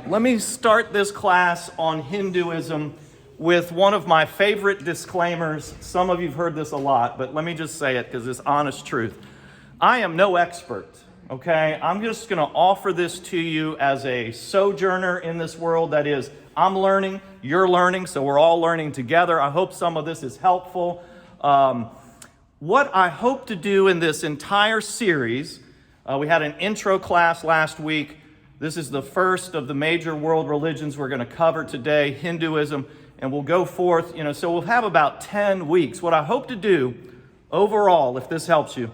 let me start this class on Hinduism with one of my favorite disclaimers. Some of you've heard this a lot, but let me just say it because it's honest truth. I am no expert, okay? I'm just going to offer this to you as a sojourner in this world. That is, I'm learning, you're learning, so we're all learning together. I hope some of this is helpful. What I hope to do in this entire series, we had an intro class last week. This is the first of the major world religions we're going to cover today, Hinduism, and we'll go forth, so we'll have about 10 weeks. What I hope to do overall, if this helps you,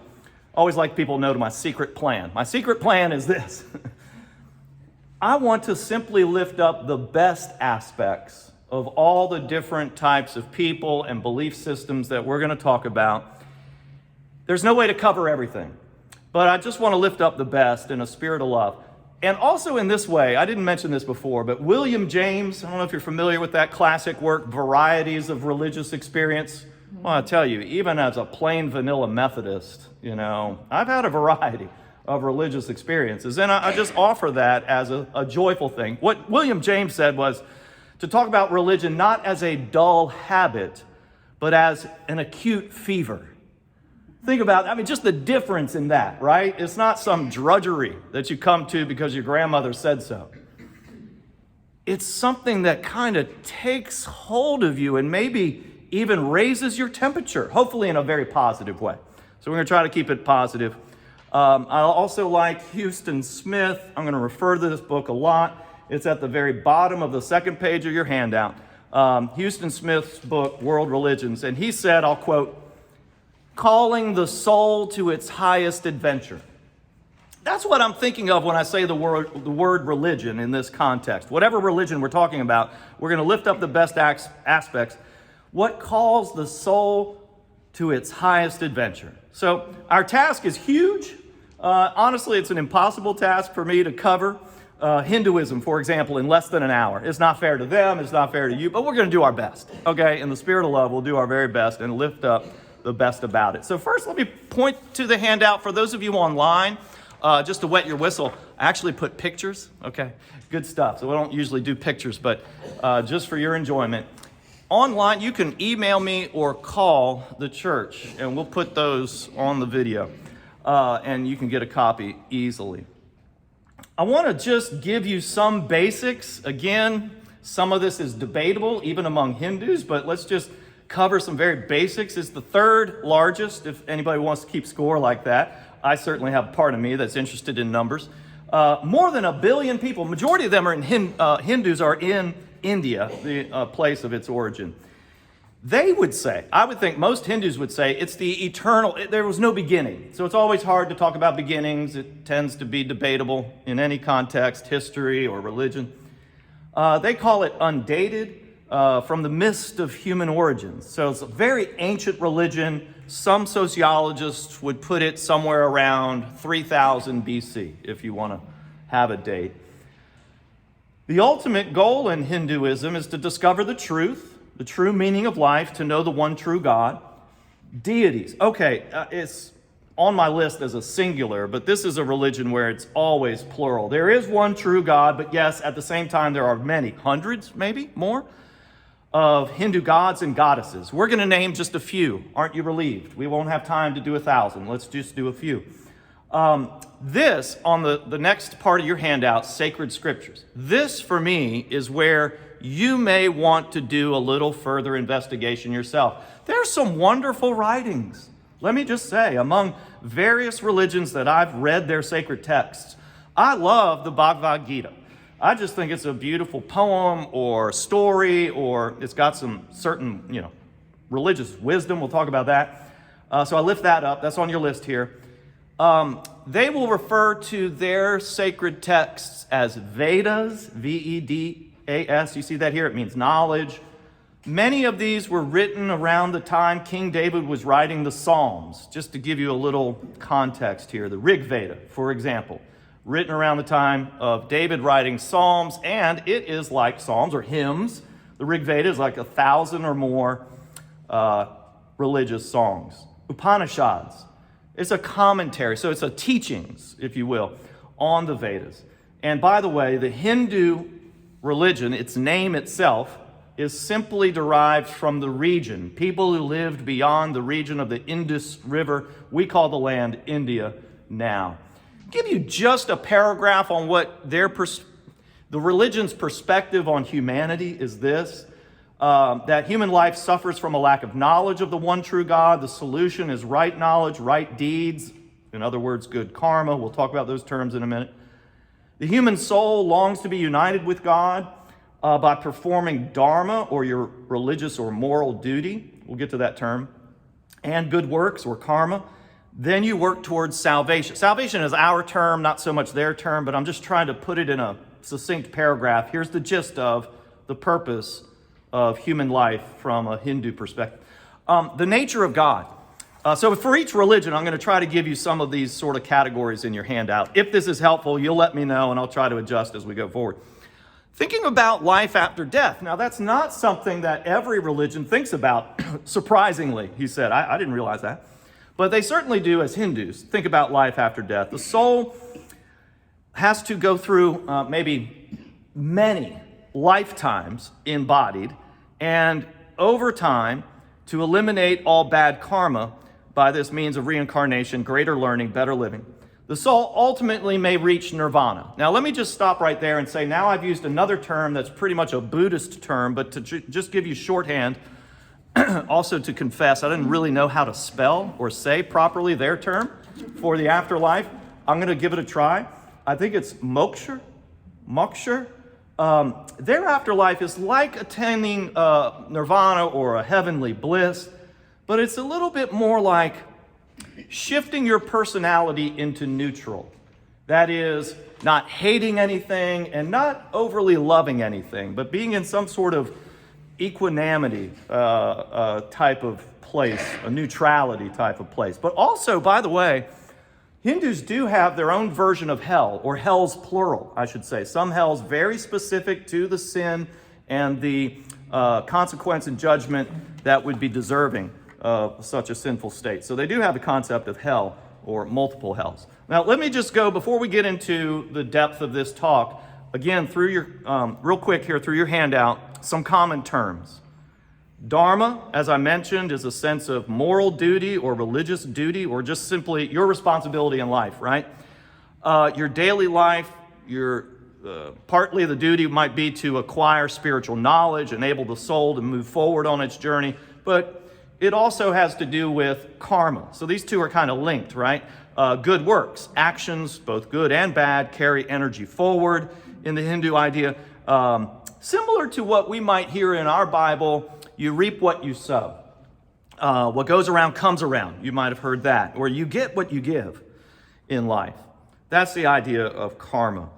I always like people to know my secret plan. My secret plan is this. I want to simply lift up the best aspects of all the different types of people and belief systems that we're going to talk about. There's no way to cover everything, but I just want to lift up the best in a spirit of love. And also in this way, I didn't mention this before, but William James, I don't know if you're familiar with that classic work, Varieties of Religious Experience. Well, I tell you, even as a plain vanilla Methodist, I've had a variety of religious experiences, and I just offer that as a joyful thing. What William James said was to talk about religion not as a dull habit, but as an acute fever. Think about, just the difference in that, right? It's not some drudgery that you come to because your grandmother said so. It's something that kind of takes hold of you and maybe even raises your temperature, hopefully in a very positive way. So we're going to try to keep it positive. I also like Huston Smith. I'm going to refer to this book a lot. It's at the very bottom of the second page of your handout. Huston Smith's book, World Religions. And he said, I'll quote, "Calling the soul to its highest adventure." That's what I'm thinking of when I say the word religion in this context. Whatever religion we're talking about, we're going to lift up the best aspects. What calls the soul to its highest adventure? So our task is huge. Honestly, it's an impossible task for me to cover Hinduism, for example, in less than an hour. It's not fair to them, it's not fair to you, but we're going to do our best, okay? In the spirit of love, we'll do our very best and lift up the best about it. So first, let me point to the handout. For those of you online, just to wet your whistle, I actually put pictures, okay? Good stuff. So we don't usually do pictures, but just for your enjoyment. Online, you can email me or call the church, and we'll put those on the video, and you can get a copy easily. I want to just give you some basics. Again, some of this is debatable, even among Hindus, but let's just cover some very basics. It's the third largest, if anybody wants to keep score like that. I certainly have part of me that's interested in numbers. More than 1 billion people, majority of them are in Hindus are in India, the place of its origin. They would say, I would think most Hindus would say, it's the eternal, there was no beginning. So it's always hard to talk about beginnings. It tends to be debatable in any context, history or religion. They call it undated, from the mist of human origins. So it's a very ancient religion. Some sociologists would put it somewhere around 3000 BC, if you want to have a date. The ultimate goal in Hinduism is to discover the true meaning of life, to know the one true God. Deities. Okay, it's on my list as a singular, but this is a religion where it's always plural. There is one true God, but yes, at the same time, there are many, hundreds, maybe more, of Hindu gods and goddesses. We're going to name just a few. Aren't you relieved? We won't have time to do 1,000. Let's just do a few. This, on the next part of your handout, Sacred Scriptures. This, for me, is where you may want to do a little further investigation yourself. There's some wonderful writings, let me just say, among various religions that I've read their sacred texts. I love the Bhagavad Gita. I just think it's a beautiful poem or story, or it's got some certain, religious wisdom. We'll talk about that. So I lift that up. That's on your list here. They will refer to their sacred texts as Vedas, V-E-D-A-S. You see that here? It means knowledge. Many of these were written around the time King David was writing the Psalms. Just to give you a little context here, the Rig Veda, for example, written around the time of David writing Psalms, and it is like Psalms or hymns. The Rig Veda is like 1,000 or more religious songs. Upanishads, it's a commentary, so it's a teachings, if you will, on the Vedas. And by the way, the Hindu religion, its name itself, is simply derived from the region. People who lived beyond the region of the Indus River, we call the land India now. Give you just a paragraph on what the religion's perspective on humanity is this, that human life suffers from a lack of knowledge of the one true God. The solution is right knowledge, right deeds, in other words, good karma. We'll talk about those terms in a minute. The human soul longs to be united with God by performing dharma, or your religious or moral duty. We'll get to that term. And good works, or karma. Then you work towards salvation. Salvation is our term, not so much their term, but I'm just trying to put it in a succinct paragraph. Here's the gist of the purpose of human life from a Hindu perspective. The nature of God. So for each religion, I'm going to try to give you some of these sort of categories in your handout. If this is helpful, you'll let me know, and I'll try to adjust as we go forward. Thinking about life after death. Now, that's not something that every religion thinks about, surprisingly, he said. I didn't realize that. But they certainly do as Hindus, think about life after death. The soul has to go through maybe many lifetimes embodied, and over time, to eliminate all bad karma by this means of reincarnation, greater learning, better living, the soul ultimately may reach nirvana. Now, let me just stop right there and say, now I've used another term that's pretty much a Buddhist term, but to just give you shorthand, also to confess, I didn't really know how to spell or say properly their term for the afterlife. I'm going to give it a try. I think it's moksha. Their afterlife is like attaining nirvana or a heavenly bliss, but it's a little bit more like shifting your personality into neutral. That is, not hating anything and not overly loving anything, but being in some sort of equanimity type of place, a neutrality type of place. But also, by the way, Hindus do have their own version of hell, or hell's plural, I should say. Some hells very specific to the sin and the consequence and judgment that would be deserving of such a sinful state. So they do have the concept of hell, or multiple hells. Now, let me just go, before we get into the depth of this talk, again, through your, real quick here, through your handout, some common terms. Dharma, as I mentioned, is a sense of moral duty or religious duty, or just simply your responsibility in life, right? Your daily life, partly the duty might be to acquire spiritual knowledge, enable the soul to move forward on its journey, but it also has to do with karma. So these two are kind of linked, right? Good works, actions, both good and bad, carry energy forward in the Hindu idea. Similar to what we might hear in our Bible, you reap what you sow. What goes around comes around. You might have heard that. Or you get what you give in life. That's the idea of karma.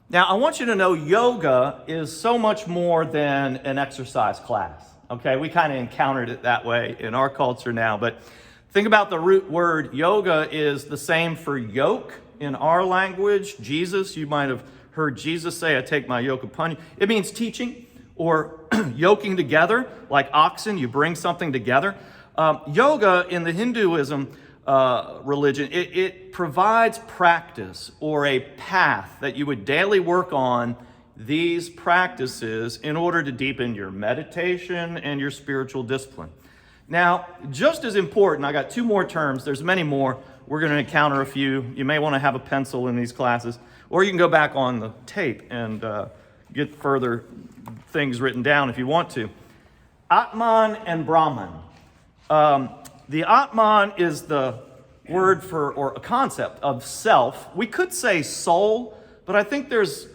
Now, I want you to know yoga is so much more than an exercise class. Okay, we kind of encountered it that way in our culture now. But think about the root word. Yoga is the same for yoke in our language. Jesus, you might have heard Jesus say, I take my yoke upon you. It means teaching or yoking together, like oxen, you bring something together. Yoga in the Hinduism religion, it provides practice or a path that you would daily work on these practices in order to deepen your meditation and your spiritual discipline. Now, just as important, I got two more terms. There's many more. We're going to encounter a few. You may want to have a pencil in these classes, or you can go back on the tape and get further things written down if you want to. Atman and Brahman. The Atman is the word for, or a concept of self. We could say soul, but I think there's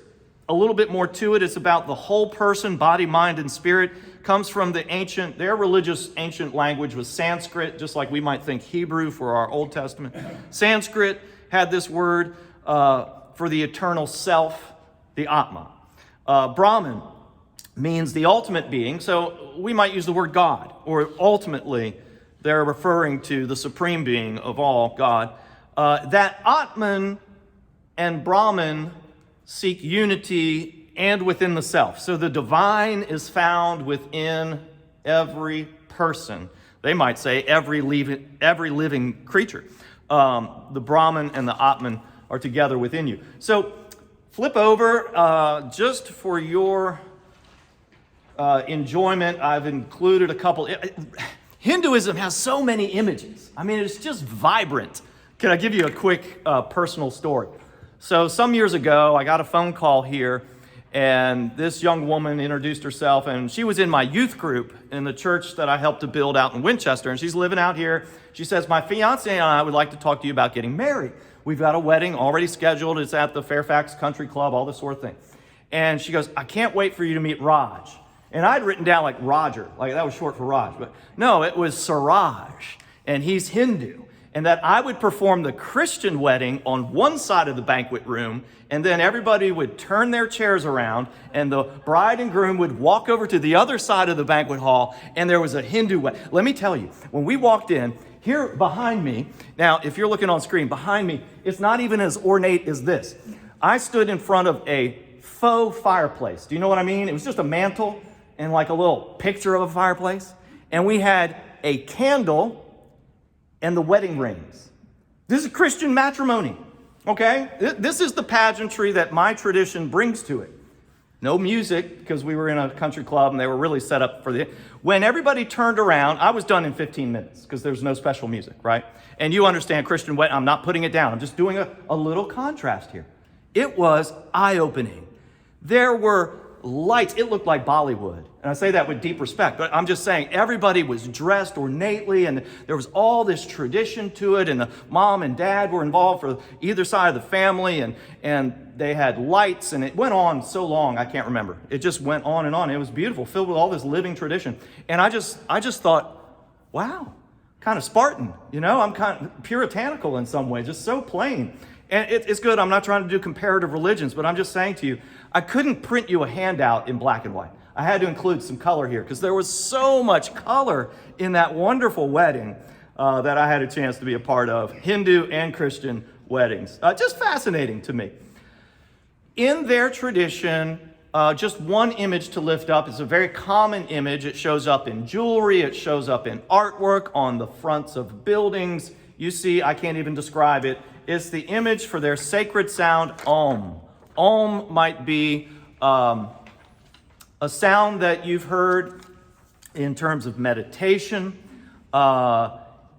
a little bit more to it. It's about the whole person, body, mind, and spirit. Comes from their religious ancient language was Sanskrit, just like we might think Hebrew for our Old Testament. Sanskrit had this word for the eternal self, the Atma. Brahman means the ultimate being, so we might use the word God, or ultimately they're referring to the supreme being of all, God. That Atman and Brahman seek unity and within the self. So the divine is found within every person. They might say every living creature. The Brahman and the Atman are together within you. So Flip over, just for your enjoyment, I've included a couple. Hinduism has so many images. I mean, it's just vibrant. Can I give you a quick personal story? So some years ago, I got a phone call here, and this young woman introduced herself, and she was in my youth group in the church that I helped to build out in Winchester, and she's living out here. She says, my fiance and I would like to talk to you about getting married. We've got a wedding already scheduled. It's at the Fairfax Country Club, all this sort of thing. And she goes, I can't wait for you to meet Raj. And I'd written down like Roger, like that was short for Raj, but no, it was Siraj, and he's Hindu. And that I would perform the Christian wedding on one side of the banquet room, and then everybody would turn their chairs around, and the bride and groom would walk over to the other side of the banquet hall, and there was a Hindu wedding. Let me tell you, when we walked in, here behind me, now if you're looking on screen, behind me, it's not even as ornate as this. I stood in front of a faux fireplace. Do you know what I mean? It was just a mantle and like a little picture of a fireplace. And we had a candle and the wedding rings. This is Christian matrimony, okay? This is the pageantry that my tradition brings to it. No music, because we were in a country club and they were really set up for the... When everybody turned around, I was done in 15 minutes because there's no special music, right? And you understand Christian wedding, I'm not putting it down. I'm just doing a little contrast here. It was eye-opening. There were lights. It looked like Bollywood. And I say that with deep respect, but I'm just saying everybody was dressed ornately, and there was all this tradition to it, and the mom and dad were involved for either side of the family, and they had lights, and it went on so long, I can't remember. It just went on and on. It was beautiful, filled with all this living tradition. And I just thought, wow, kind of Spartan, you know? I'm kind of puritanical in some way, just so plain. And it's good. I'm not trying to do comparative religions, but I'm just saying to you, I couldn't print you a handout in black and white. I had to include some color here because there was so much color in that wonderful wedding that I had a chance to be a part of, Hindu and Christian weddings. Just fascinating to me. In their tradition, just one image to lift up. It's a very common image. It shows up in jewelry. It shows up in artwork on the fronts of buildings. You see, I can't even describe it. It's the image for their sacred sound, Om. Om might be a sound that you've heard in terms of meditation.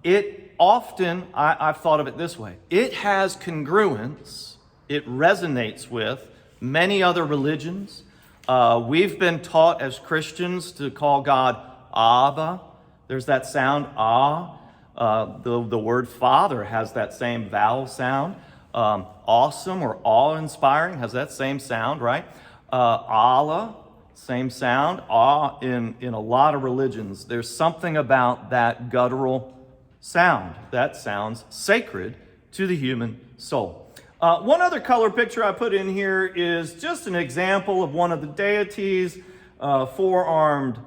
It often, I've thought of it this way, it has congruence, it resonates with many other religions. We've been taught as Christians to call God Abba. There's that sound, Ah. The word Father has that same vowel sound. Awesome or awe-inspiring has that same sound, right? Allah, same sound. Awe in a lot of religions. There's something about that guttural sound that sounds sacred to the human soul. One other color picture I put in here is just an example of one of the deities, four-armed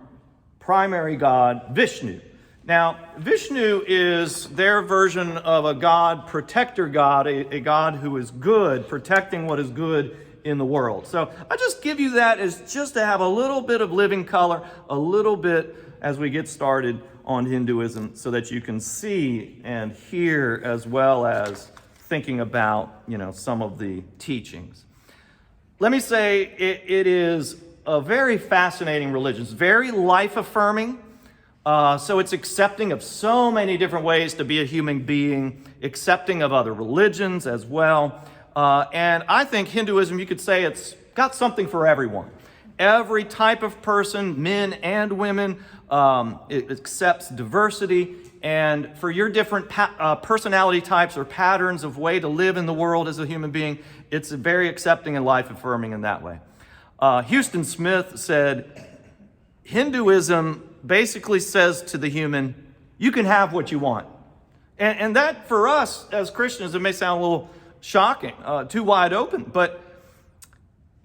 primary god, Vishnu. Now, Vishnu is their version of a god, protector god, a god who is good, protecting what is good in the world. So I just give you that as just to have a little bit of living color, a little bit as we get started on Hinduism so that you can see and hear as well as thinking about, some of the teachings. Let me say it is a very fascinating religion. It's very life-affirming. So it's accepting of so many different ways to be a human being, accepting of other religions as well. And I think Hinduism, you could say it's got something for everyone. Every type of person, men and women, it accepts diversity. And for your different personality types or patterns of way to live in the world as a human being, it's very accepting and life-affirming in that way. Houston Smith said, Hinduism basically says to the human, you can have what you want. And that for us as Christians, it may sound a little shocking, too wide open, but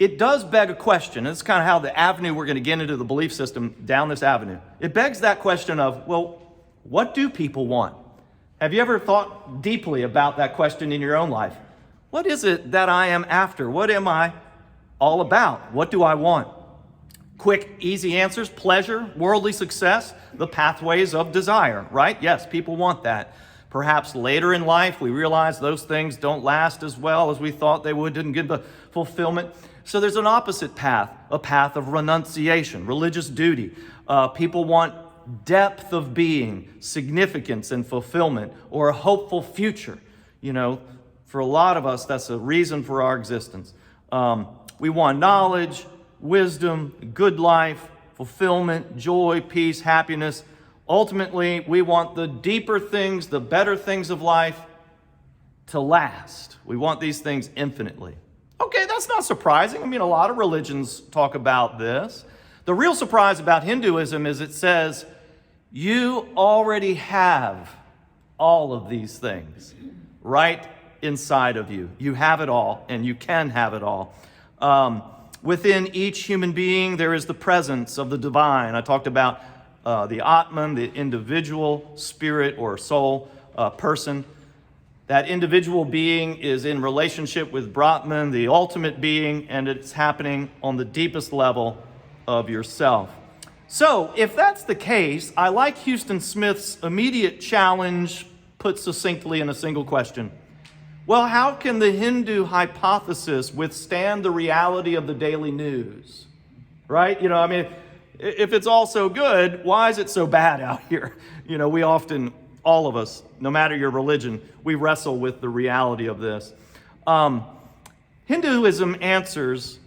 it does beg a question. It's kind of how the avenue we're going to get into the belief system down this avenue. It begs that question of, well, what do people want? Have you ever thought deeply about that question in your own life? What is it that I am after? What am I all about? What do I want? Quick, easy answers: pleasure, worldly success, the pathways of desire, right? Yes, people want that. Perhaps later in life, we realize those things don't last as well as we thought they would, didn't give the fulfillment. So there's an opposite path, a path of renunciation, religious duty. People want depth of being, significance and fulfillment, or a hopeful future. You know, for a lot of us, that's a reason for our existence. We want knowledge, wisdom, good life, fulfillment, joy, peace, happiness. Ultimately, we want the deeper things, the better things of life to last. We want these things infinitely. Okay, that's not surprising. I mean, a lot of religions talk about this. The real surprise about Hinduism is it says, you already have all of these things right inside of you. You have it all, and you can have it all. Within each human being, there is the presence of the divine. I talked about the Atman, the individual spirit or soul person. That individual being is in relationship with Brahman, the ultimate being, and it's happening on the deepest level of yourself. So, if that's the case, I like Houston Smith's immediate challenge put succinctly in a single question. Well, how can the Hindu hypothesis withstand the reality of the daily news? Right? You know, I mean, if it's all so good, why is it so bad out here? You know, we often, all of us, no matter your religion, we wrestle with the reality of this. Hinduism answers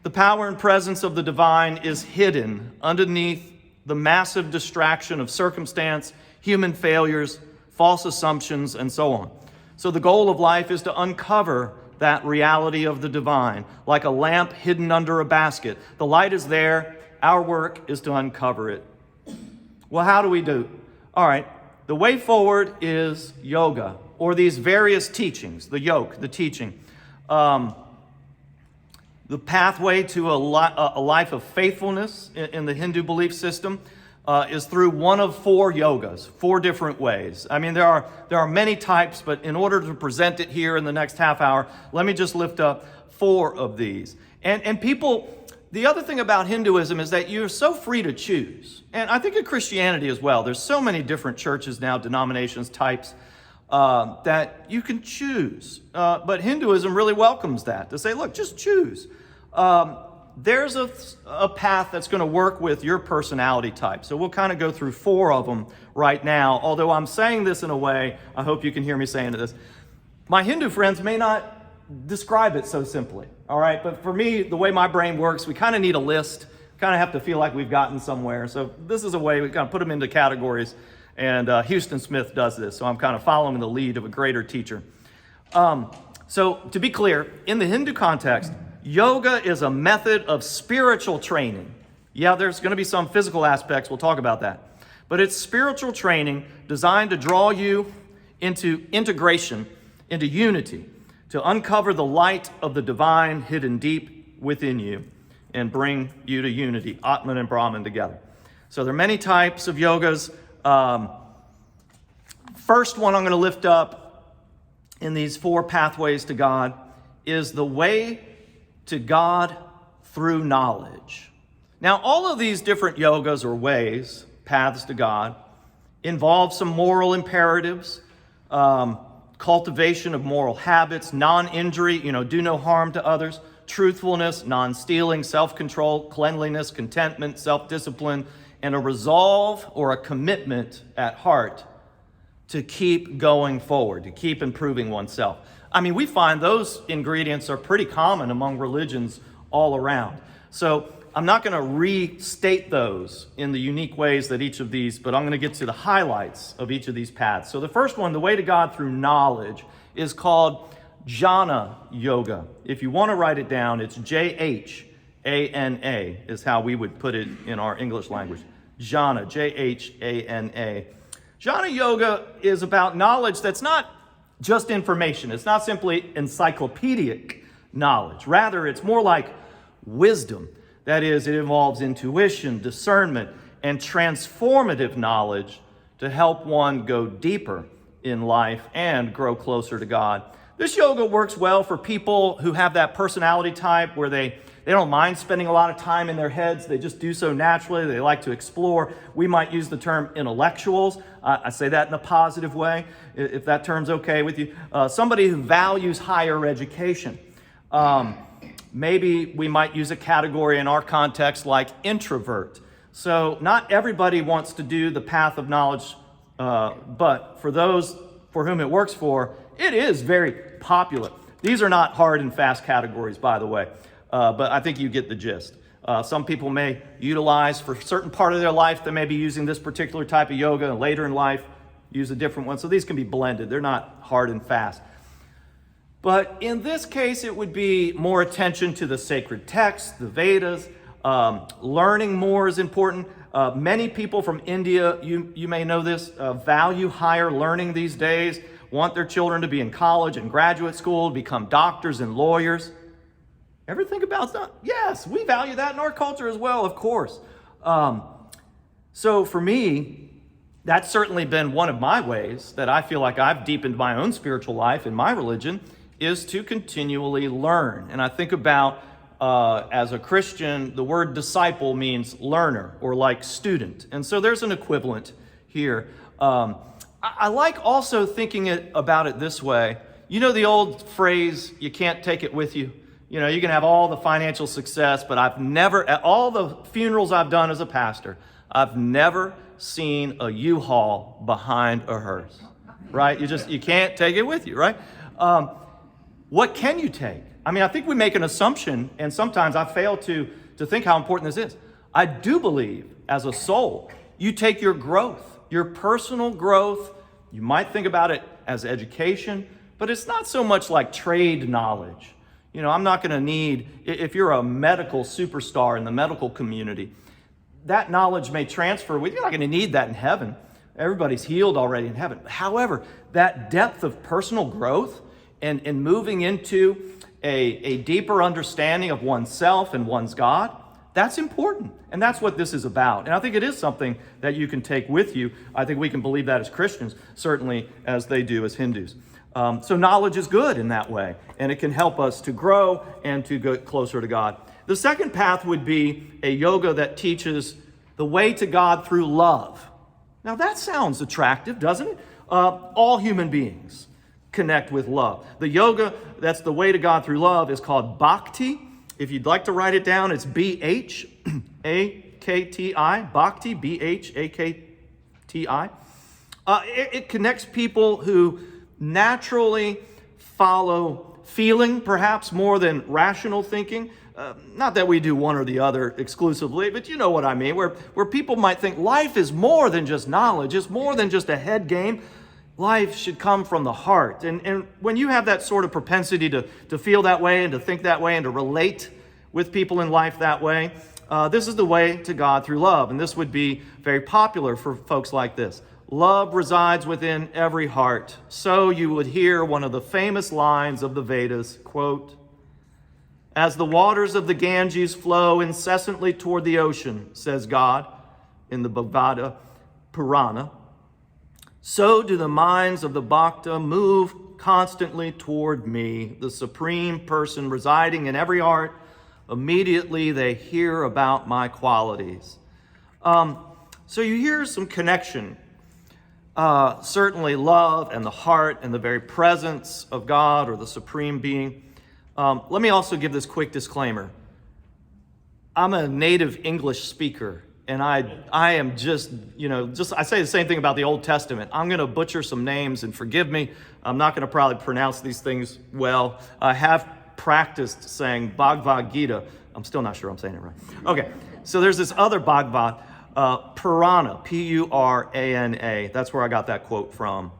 the power and presence of the divine is hidden underneath the massive distraction of circumstance, human failures, false assumptions, and so on. So the goal of life is to uncover that reality of the divine, like a lamp hidden under a basket. The light is there. Our work is to uncover it. Well, how do we do? All right. The way forward is yoga, or these various teachings, the yoke, the teaching. The pathway to a life of faithfulness in the Hindu belief system is through one of 4 yogas, 4 different ways. I mean, there are many types, but in order to present it here in the next half hour, let me just lift up 4 of these. And people, the other thing about Hinduism is that you're so free to choose. And I think in Christianity as well, there's so many different churches now, denominations, types, that you can choose. But Hinduism really welcomes that, to say, look, just choose. There's a path that's going to work with your personality type. So we'll kind of go through 4 of them right now. Although I'm saying this in a way, I hope you can hear me saying this. My Hindu friends may not describe it so simply, all right? But for me, the way my brain works, we kind of need a list, kind of have to feel like we've gotten somewhere. So this is a way we kind of put them into categories, and Houston Smith does this. So I'm kind of following the lead of a greater teacher. So to be clear, in the Hindu context, yoga is a method of spiritual training. Yeah, there's going to be some physical aspects. We'll talk about that. But it's spiritual training designed to draw you into integration, into unity, to uncover the light of the divine hidden deep within you and bring you to unity, Atman and Brahman together. So there are many types of yogas. First one I'm going to lift up in these 4 pathways to God is the way to God through knowledge. Now, all of these different yogas or ways, paths to God, involve some moral imperatives, cultivation of moral habits, non-injury, do no harm to others, truthfulness, non-stealing, self-control, cleanliness, contentment, self-discipline, and a resolve or a commitment at heart to keep going forward, to keep improving oneself. I mean, we find those ingredients are pretty common among religions all around. So I'm not going to restate those in the unique ways that each of these, but I'm going to get to the highlights of each of these paths. So the first one, the way to God through knowledge, is called Jnana Yoga. If you want to write it down, it's Jhana is how we would put it in our English language. Jhana, Jhana. Jnana Yoga is about knowledge that's not just information. It's not simply encyclopedic knowledge. Rather, it's more like wisdom. That is, it involves intuition, discernment, and transformative knowledge to help one go deeper in life and grow closer to God. This yoga works well for people who have that personality type where they don't mind spending a lot of time in their heads. They just do so naturally. They like to explore. We might use the term intellectuals. I say that in a positive way, if that term's okay with you. Somebody who values higher education. Maybe we might use a category in our context like introvert. So not everybody wants to do the path of knowledge, but for those for whom it works for, it is very popular. These are not hard and fast categories, by the way, but I think you get the gist. Some people may utilize for a certain part of their life, they may be using this particular type of yoga, and later in life use a different one. So these can be blended. They're not hard and fast. But in this case, it would be more attention to the sacred texts, the Vedas. Learning more is important. Many people from India, you may know this, value higher learning these days, want their children to be in college and graduate school, become doctors and lawyers. Ever think about that? Yes, we value that in our culture as well, of course. So for me, that's certainly been one of my ways that I feel like I've deepened my own spiritual life in my religion, is to continually learn. And I think about, as a Christian, the word disciple means learner or like student. And so there's an equivalent here. I like also thinking about it this way. You know the old phrase, you can't take it with you? You know, you can have all the financial success, but I've never, at all the funerals I've done as a pastor, I've never seen a U-Haul behind a hearse, right? You can't take it with you, right? What can you take? I mean, I think we make an assumption, and sometimes I fail to think how important this is. I do believe, as a soul, you take your growth, your personal growth. You might think about it as education, but it's not so much like trade knowledge. You know, I'm not going to need, if you're a medical superstar in the medical community, that knowledge may transfer with you. You're not going to need that in heaven. Everybody's healed already in heaven. However, that depth of personal growth and moving into a deeper understanding of oneself and one's God, that's important. And that's what this is about. And I think it is something that you can take with you. I think we can believe that as Christians, certainly as they do as Hindus. So knowledge is good in that way, and it can help us to grow and to get closer to God. The second path would be a yoga that teaches the way to God through love. Now that sounds attractive, doesn't it? All human beings connect with love. The yoga that's the way to God through love is called bhakti. If you'd like to write it down, it's B-H-A-K-T-I, bhakti, B-H-A-K-T-I. It connects people who naturally follow feeling, perhaps more than rational thinking. Not that we do one or the other exclusively, but you know what I mean, where people might think life is more than just knowledge, it's more than just a head game. Life should come from the heart. And when you have that sort of propensity to feel that way and to think that way and to relate with people in life that way, this is the way to God through love. And this would be very popular for folks like this. Love resides within every heart. So you would hear one of the famous lines of the Vedas, quote, "As the waters of the Ganges flow incessantly toward the ocean, says God in the Bhagavad Purana, so do the minds of the Bhakta move constantly toward me, the Supreme Person residing in every heart. Immediately they hear about my qualities." So you hear some connection. Certainly love and the heart and the very presence of God or the Supreme Being. Let me also give this quick disclaimer. I'm a native English speaker, and I am I say the same thing about the Old Testament. I'm going to butcher some names, and forgive me. I'm not going to probably pronounce these things well. I have practiced saying Bhagavad Gita. I'm still not sure I'm saying it right. Okay, so there's this other Bhagavad, Purana, P-U-R-A-N-A. That's where I got that quote from.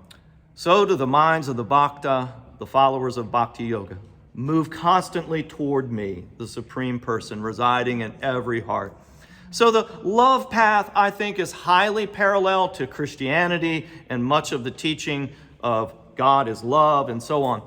So do the minds of the Bhakta, the followers of Bhakti Yoga, move constantly toward me, the Supreme Person residing in every heart. So the love path, I think, is highly parallel to Christianity and much of the teaching of God is love and so on.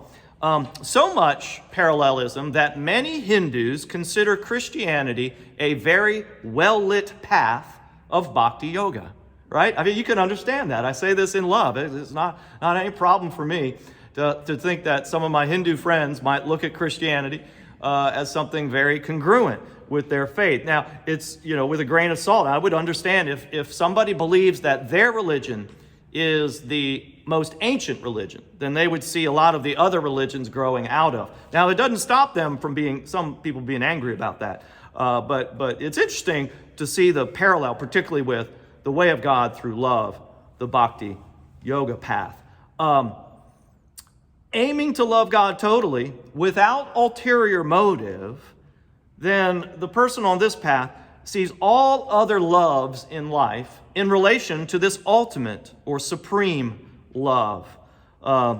So much parallelism that many Hindus consider Christianity a very well-lit path of Bhakti Yoga, right? I mean, you can understand that. I say this in love. It's not any problem for me to think that some of my Hindu friends might look at Christianity as something very congruent with their faith. Now, it's, with a grain of salt. I would understand if somebody believes that their religion is the most ancient religion than they would see a lot of the other religions growing out of. Now, it doesn't stop them from some people being angry about that. But it's interesting to see the parallel, particularly with the way of God through love, the Bhakti Yoga path. Aiming to love God totally without ulterior motive, then the person on this path sees all other loves in life in relation to this ultimate or supreme love. A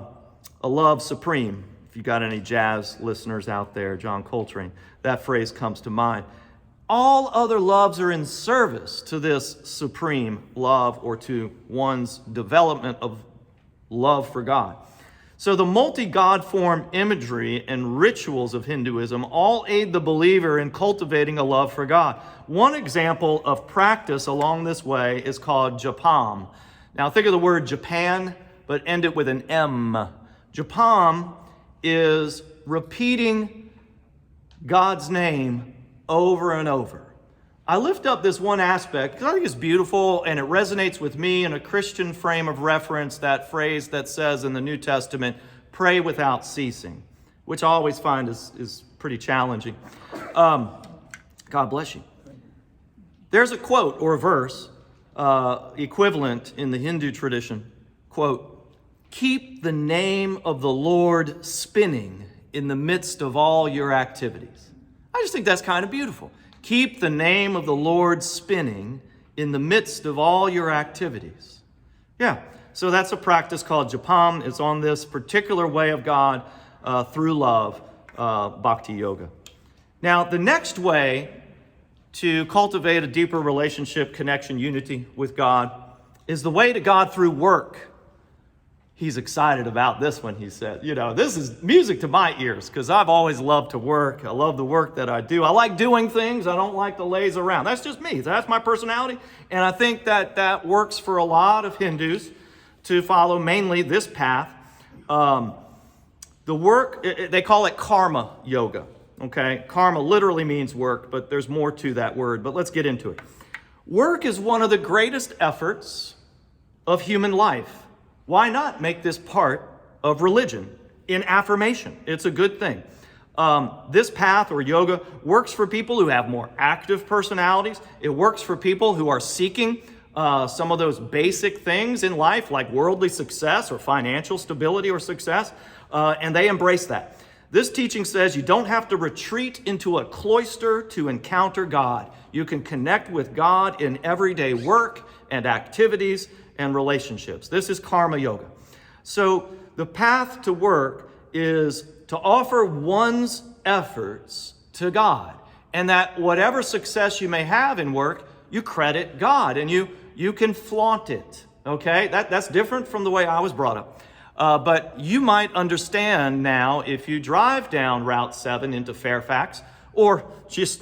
love supreme. If you got any jazz listeners out there, John Coltrane, that phrase comes to mind. All other loves are in service to this supreme love or to one's development of love for God. So the multi-God form imagery and rituals of Hinduism all aid the believer in cultivating a love for God. One example of practice along this way is called japam. Now think of the word Japan, but end it with an M. Japam is repeating God's name over and over. I lift up this one aspect because I think it's beautiful and it resonates with me in a Christian frame of reference, that phrase that says in the New Testament, pray without ceasing, which I always find is pretty challenging. God bless you. There's a quote or a verse equivalent in the Hindu tradition, quote, keep the name of the Lord spinning in the midst of all your activities. I just think that's kind of beautiful. Keep the name of the Lord spinning in the midst of all your activities. Yeah, so that's a practice called japam. It's on this particular way of God through love, bhakti yoga. Now, the next way to cultivate a deeper relationship, connection, unity with God is the way to God through work. He's excited about this one, he said. You know, this is music to my ears because I've always loved to work. I love the work that I do. I like doing things. I don't like to laze around. That's just me. That's my personality. And I think that works for a lot of Hindus to follow mainly this path. The work, they call it karma yoga. Okay? Karma literally means work, but there's more to that word. But let's get into it. Work is one of the greatest efforts of human life. Why not make this part of religion in affirmation? It's a good thing. This path or yoga works for people who have more active personalities. It works for people who are seeking some of those basic things in life like worldly success or financial stability or success, and they embrace that. This teaching says you don't have to retreat into a cloister to encounter God. You can connect with God in everyday work and activities and relationships. This is karma yoga. So the path to work is to offer one's efforts to God, and that whatever success you may have in work, you credit God and you can flaunt it. Okay, that's different from the way I was brought up. But you might understand now if you drive down Route 7 into Fairfax, or just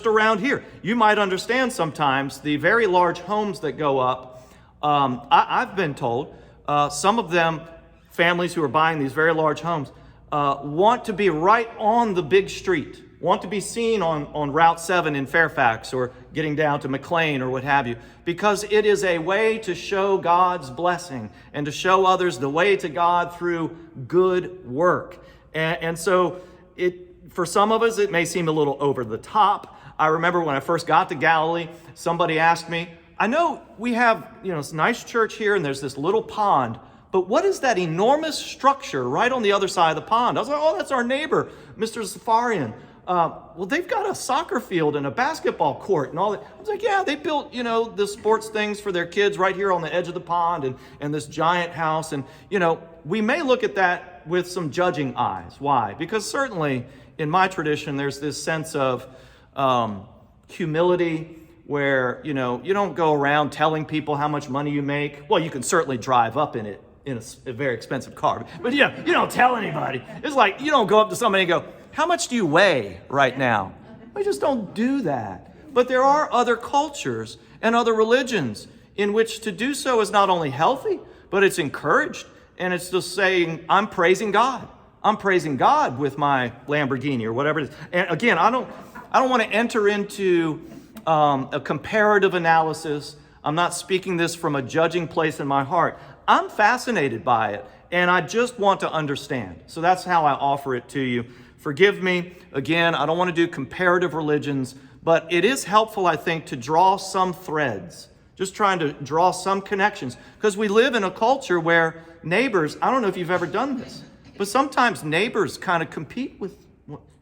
around here, you might understand sometimes the very large homes that go up. I've been told some of them, families who are buying these very large homes, want to be right on the big street, want to be seen on Route 7 in Fairfax or getting down to McLean or what have you, because it is a way to show God's blessing and to show others the way to God through good work. And so for some of us, it may seem a little over the top. I remember when I first got to Galilee, somebody asked me, I know we have, this nice church here and there's this little pond, but what is that enormous structure right on the other side of the pond? I was like, oh, that's our neighbor, Mr. Zafarian. Well, they've got a soccer field and a basketball court and all that. I was like, yeah, they built, the sports things for their kids right here on the edge of the pond and this giant house. And, we may look at that with some judging eyes. Why? Because certainly in my tradition, there's this sense of humility, where, you don't go around telling people how much money you make. Well, you can certainly drive up in it in a very expensive car. But you don't tell anybody. It's like you don't go up to somebody and go, how much do you weigh right now? We just don't do that. But there are other cultures and other religions in which to do so is not only healthy, but it's encouraged. And it's just saying, I'm praising God. I'm praising God with my Lamborghini or whatever it is. And again, I don't want to enter into a comparative analysis. I'm not speaking this from a judging place in my heart. I'm fascinated by it, and I just want to understand. So that's how I offer it to you. Forgive me. Again, I don't want to do comparative religions, but it is helpful, I think, to draw some threads, just trying to draw some connections, because we live in a culture where neighbors, I don't know if you've ever done this, but sometimes neighbors kind of compete with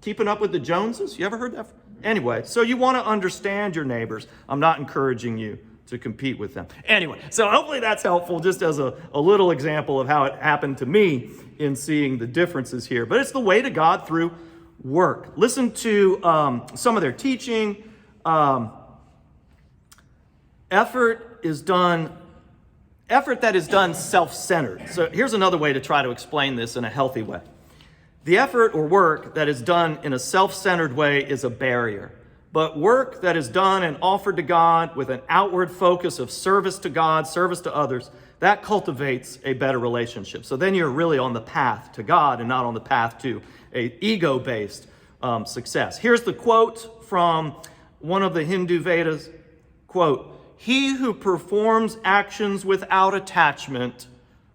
keeping up with the Joneses. You ever heard that? Anyway, so you want to understand your neighbors. I'm not encouraging you to compete with them. Anyway, so hopefully that's helpful, just as a little example of how it happened to me in seeing the differences here. But it's the way to God through work. Listen to some of their teaching. Effort that is done self-centered. So here's another way to try to explain this in a healthy way. The effort or work that is done in a self-centered way is a barrier. But work that is done and offered to God with an outward focus of service to God, service to others, that cultivates a better relationship. So then you're really on the path to God and not on the path to an ego-based success. Here's the quote from one of the Hindu Vedas, quote, "He who performs actions without attachment,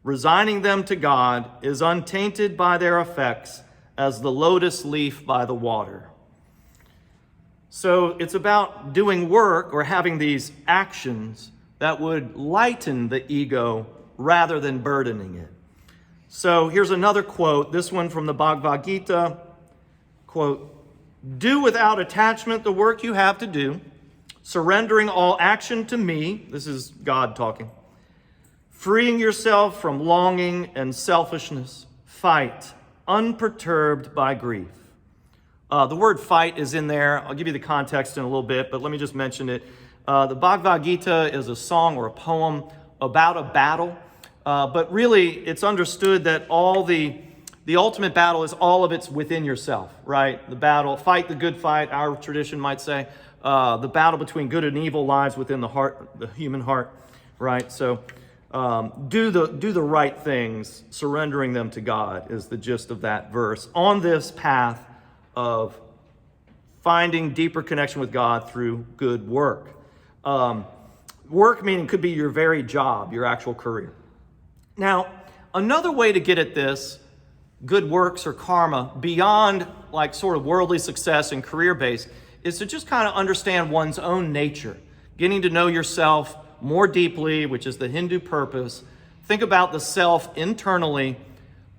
resigning them to God, is untainted by their effects as the lotus leaf by the water." So it's about doing work or having these actions that would lighten the ego rather than burdening it. So here's another quote, this one from the Bhagavad Gita, quote, "Do without attachment the work you have to do, surrendering all action to me," this is God talking, "freeing yourself from longing and selfishness, fight, unperturbed by grief." The word fight is in there. I'll give you the context in a little bit, but let me just mention it. The Bhagavad Gita is a song or a poem about a battle, but really it's understood that all the ultimate battle is all of it's within yourself, right? The battle, fight the good fight, our tradition might say. The battle between good and evil lies within the heart, the human heart, right? So do the right things, surrendering them to God is the gist of that verse. On this path of finding deeper connection with God through good work. Work meaning could be your very job, your actual career. Now, another way to get at this, good works or karma, beyond like sort of worldly success and career-based, is to just kind of understand one's own nature, getting to know yourself more deeply, which is the Hindu purpose. Think about the self internally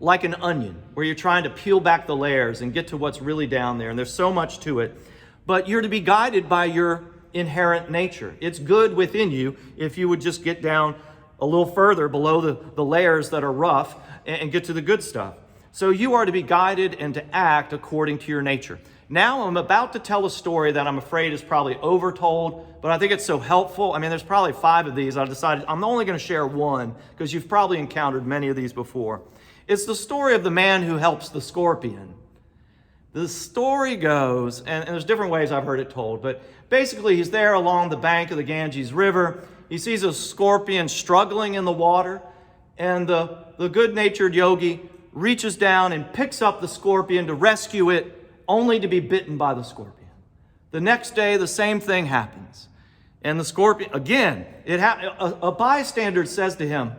like an onion, where you're trying to peel back the layers and get to what's really down there. And there's so much to it. But you're to be guided by your inherent nature. It's good within you if you would just get down a little further below the layers that are rough and get to the good stuff. So you are to be guided and to act according to your nature. Now I'm about to tell a story that I'm afraid is probably overtold, but I think it's so helpful. I mean, there's probably 5 of these. I decided I'm only going to share one because you've probably encountered many of these before. It's the story of the man who helps the scorpion. The story goes, and there's different ways I've heard it told, but basically he's there along the bank of the Ganges River. He sees a scorpion struggling in the water, and the good-natured yogi reaches down and picks up the scorpion to rescue it, only to be bitten by the scorpion. The next day, the same thing happens. And the scorpion, again, a bystander says to him,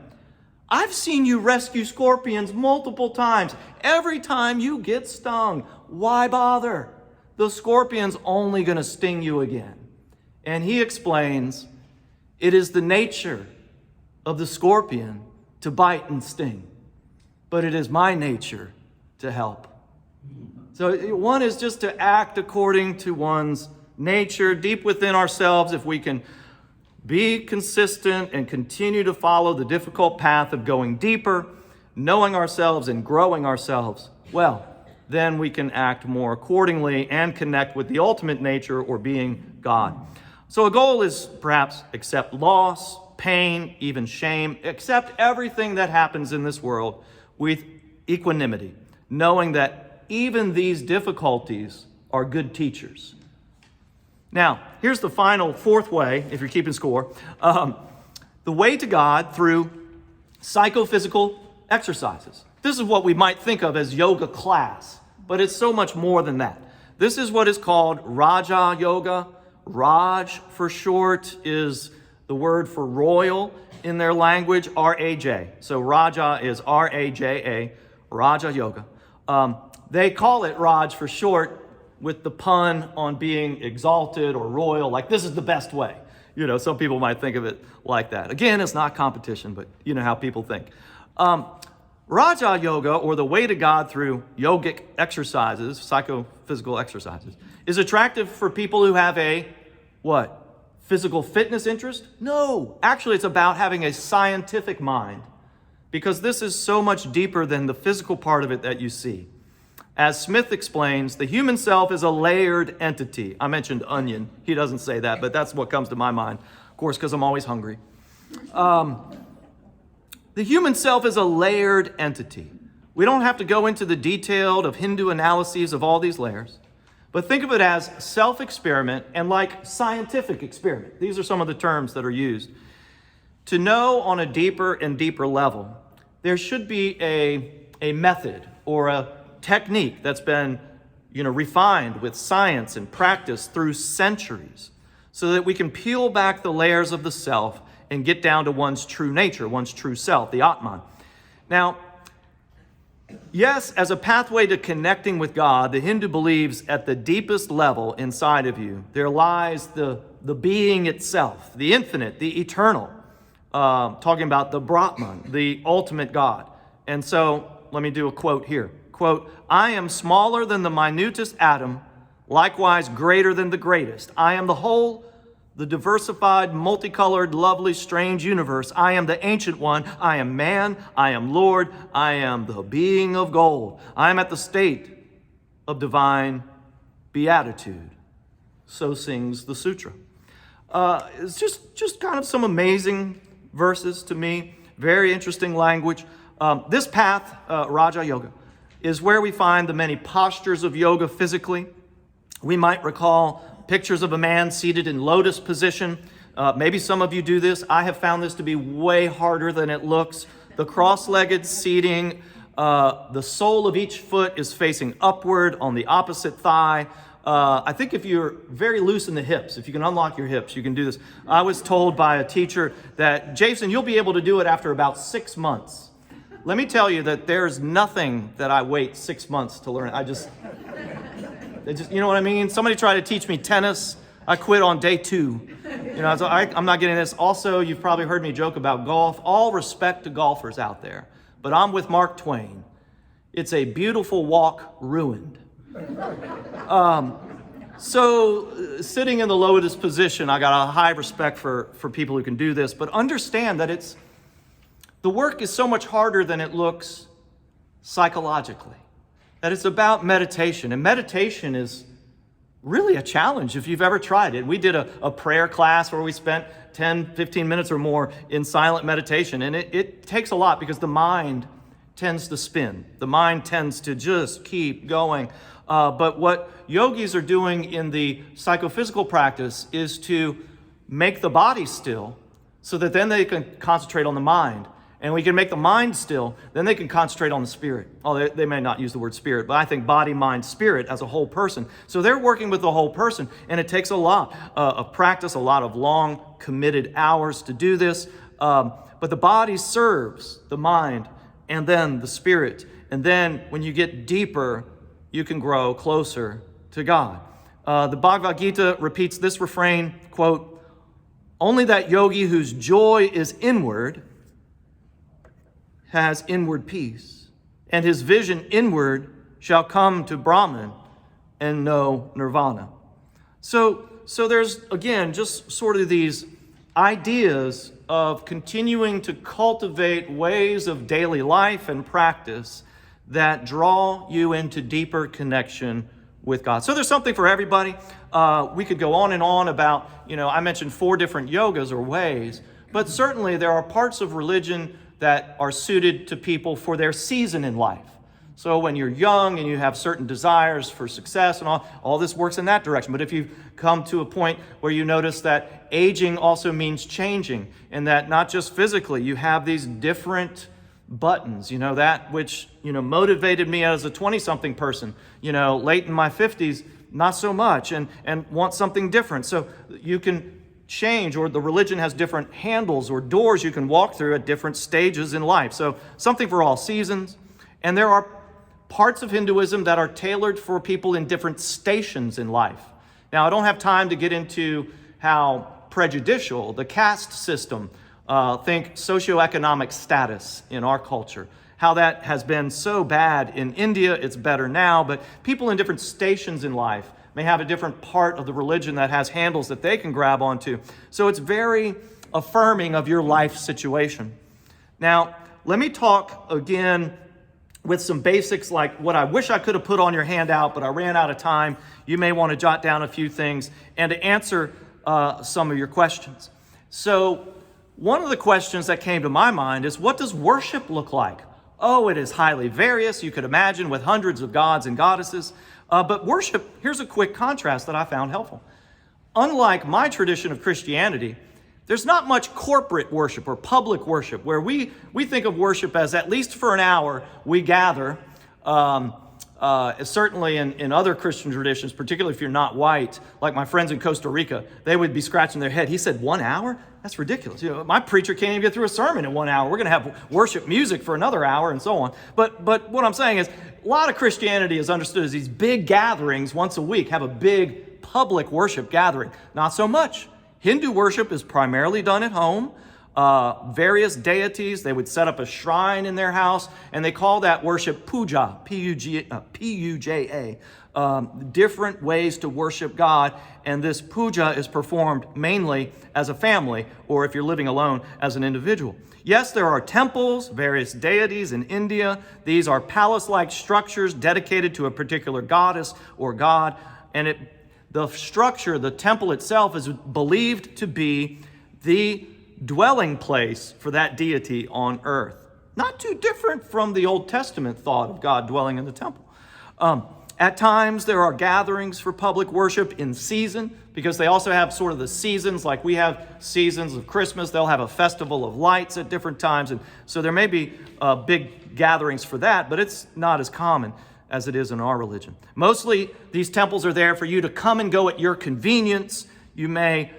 "I've seen you rescue scorpions multiple times. Every time you get stung. Why bother? The scorpion's only going to sting you again." And he explains, it is the nature of the scorpion to bite and sting, but it is my nature to help. So one is just to act according to one's nature, deep within ourselves. If we can be consistent and continue to follow the difficult path of going deeper, knowing ourselves and growing ourselves, well, then we can act more accordingly and connect with the ultimate nature or being God. So a goal is perhaps accept loss, pain, even shame, accept everything that happens in this world with equanimity, knowing that even these difficulties are good teachers. Now, here's the final 4th way, if you're keeping score. The way to God through psychophysical exercises. This is what we might think of as yoga class, but it's so much more than that. This is what is called Raja Yoga. Raj, for short, is the word for royal in their language, R-A-J. So Raja is R-A-J-A, Raja Yoga. They call it Raj for short, with the pun on being exalted or royal, like this is the best way. Some people might think of it like that. Again, it's not competition, but you know how people think. Raja Yoga, or the way to God through yogic exercises, psychophysical exercises, is attractive for people who have a, what? Physical fitness interest? No, actually it's about having a scientific mind, because this is so much deeper than the physical part of it that you see. As Smith explains, the human self is a layered entity. I mentioned onion. He doesn't say that, but that's what comes to my mind, of course, because I'm always hungry. The human self is a layered entity. We don't have to go into the detailed of Hindu analyses of all these layers, but think of it as self-experiment and like scientific experiment. These are some of the terms that are used. To know on a deeper and deeper level, there should be a method or a technique that's been refined with science and practice through centuries, so that we can peel back the layers of the self and get down to one's true nature, one's true self, the Atman. Now, yes, as a pathway to connecting with God, the Hindu believes at the deepest level inside of you, there lies the being itself, the infinite, the eternal, talking about the Brahman, the ultimate God. And so, let me do a quote here. Quote, "I am smaller than the minutest atom, likewise greater than the greatest. I am the whole, the diversified, multicolored, lovely, strange universe. I am the ancient one. I am man. I am Lord. I am the being of gold. I am at the state of divine beatitude." So sings the sutra. It's just kind of some amazing verses to me. Very interesting language. This path, Raja Yoga, is where we find the many postures of yoga physically. We might recall pictures of a man seated in lotus position. Maybe some of you do this. I have found this to be way harder than it looks. The cross-legged seating, the sole of each foot is facing upward on the opposite thigh. I think if you're very loose in the hips, if you can unlock your hips, you can do this. I was told by a teacher that, Jason, you'll be able to do it after about 6 months. Let me tell you that there's nothing that I wait 6 months to learn. You know what I mean? Somebody tried to teach me tennis. I quit on day 2. So I'm not getting this. Also, you've probably heard me joke about golf. All respect to golfers out there, but I'm with Mark Twain. It's a beautiful walk ruined. So sitting in the lotus position, I got a high respect for people who can do this, but understand that the work is so much harder than it looks psychologically. That it's about meditation. And meditation is really a challenge if you've ever tried it. We did a prayer class where we spent 10, 15 minutes or more in silent meditation. And it takes a lot because the mind tends to spin. The mind tends to just keep going. But what yogis are doing in the psychophysical practice is to make the body still so that then they can concentrate on the mind. And we can make the mind still, then they can concentrate on the spirit. Oh, they may not use the word spirit, but I think body, mind, spirit as a whole person. So they're working with the whole person, and it takes a lot of practice, a lot of long, committed hours to do this. But the body serves the mind and then the spirit. And then when you get deeper, you can grow closer to God. The Bhagavad Gita repeats this refrain, quote, "Only that yogi whose joy is inward has inward peace, and his vision inward shall come to Brahman and know nirvana." So there's, again, just sort of these ideas of continuing to cultivate ways of daily life and practice that draw you into deeper connection with God. So there's something for everybody. We could go on and on about, I mentioned 4 different yogas or ways, but certainly there are parts of religion that are suited to people for their season in life. So when you're young and you have certain desires for success and all this works in that direction. But if you've come to a point where you notice that aging also means changing, and that not just physically, you have these different buttons, that which, motivated me as a 20-something person, late in my 50s, not so much, and want something different. So you can change, or the religion has different handles or doors you can walk through at different stages in life. So something for all seasons. And there are parts of Hinduism that are tailored for people in different stations in life. Now, I don't have time to get into how prejudicial the caste system, think socioeconomic status in our culture, how that has been so bad in India. It's better now, but people in different stations in life may have a different part of the religion that has handles that they can grab onto. So it's very affirming of your life situation. Now, let me talk again with some basics like what I wish I could have put on your handout, but I ran out of time. You may want to jot down a few things and to answer some of your questions. So one of the questions that came to my mind is, what does worship look like? Oh, it is highly various, you could imagine, with hundreds of gods and goddesses. But worship, here's a quick contrast that I found helpful. Unlike my tradition of Christianity, there's not much corporate worship or public worship where we think of worship as at least for an hour we gather. Certainly in other Christian traditions, particularly if you're not white, like my friends in Costa Rica, they would be scratching their head. He said 1 hour? That's ridiculous. My preacher can't even get through a sermon in 1 hour. We're going to have worship music for another hour and so on. But what I'm saying is, a lot of Christianity is understood as these big gatherings once a week, have a big public worship gathering. Not so much. Hindu worship is primarily done at home. Various deities, they would set up a shrine in their house, and they call that worship puja, P-U-J-A. Different ways to worship God, and this puja is performed mainly as a family, or if you're living alone, as an individual. Yes, there are temples, various deities in India. These are palace-like structures dedicated to a particular goddess or god, and the structure, the temple itself, is believed to be the dwelling place for that deity on earth. Not too different from the Old Testament thought of God dwelling in the temple. At times, there are gatherings for public worship in season, because they also have sort of the seasons, like we have seasons of Christmas. They'll have a festival of lights at different times. And so there may be big gatherings for that, but it's not as common as it is in our religion. Mostly, these temples are there for you to come and go at your convenience. You may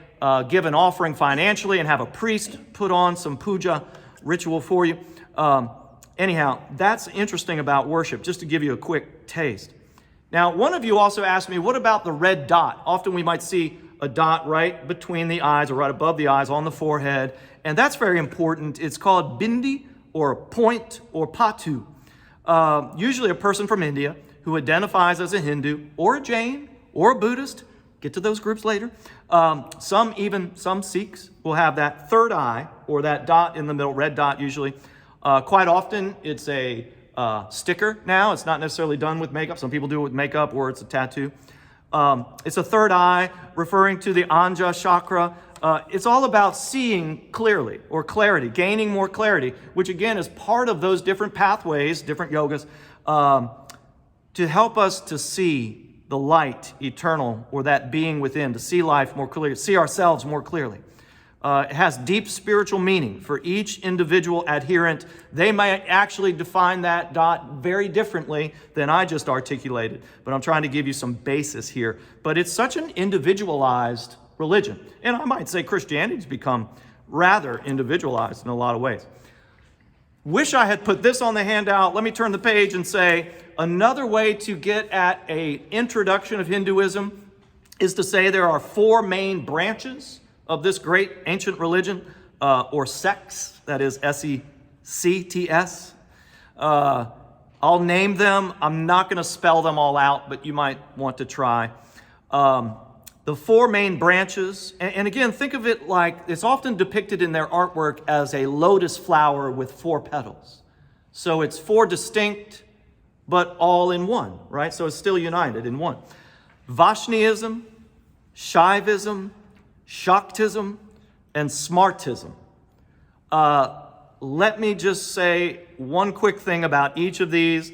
give an offering financially and have a priest put on some puja ritual for you. Anyhow, that's interesting about worship, just to give you a quick taste. Now, one of you also asked me, what about the red dot? Often we might see a dot right between the eyes or right above the eyes on the forehead, and that's very important. It's called bindi, or point, or patu. Usually a person from India who identifies as a Hindu or a Jain or a Buddhist. Get to those groups later. Some Sikhs will have that third eye, or that dot in the middle, red dot usually. Quite often it's a sticker now. It's not necessarily done with makeup. Some people do it with makeup, or it's a tattoo. It's a third eye referring to the Anja chakra. It's all about seeing clearly, or clarity, gaining more clarity, which again is part of those different pathways, different yogas, to help us to see the light, eternal, or that being within, to see life more clearly, see ourselves more clearly. It has deep spiritual meaning for each individual adherent. They might actually define that dot very differently than I just articulated, but I'm trying to give you some basis here. But it's such an individualized religion. And I might say Christianity's become rather individualized in a lot of ways. Wish I had put this on the handout. Let me turn the page and say another way to get at an introduction of Hinduism is to say there are 4 main branches of this great ancient religion, or sects, that is S-E-C-T-S. I'll name them. I'm not going to spell them all out, but you might want to try. The 4 main branches, and again, think of it like it's often depicted in their artwork as a lotus flower with 4 petals. So it's 4 distinct, but all in one, right? So it's still united in one. Vaishnavism, Shaivism, Shaktism, and Smartism. Let me just say one quick thing about each of these.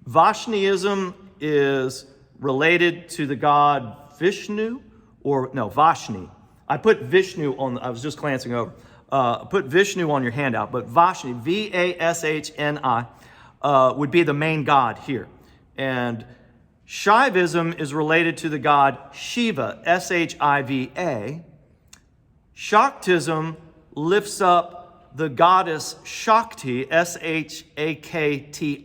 Vaishnavism is related to the god Vishnu, Vashni. I put Vishnu on, I was just glancing over. Put Vishnu on your handout, but Vashni, V-A-S-H-N-I, would be the main god here. And Shaivism is related to the god Shiva, S-H-I-V-A. Shaktism lifts up the goddess Shakti, Shakti,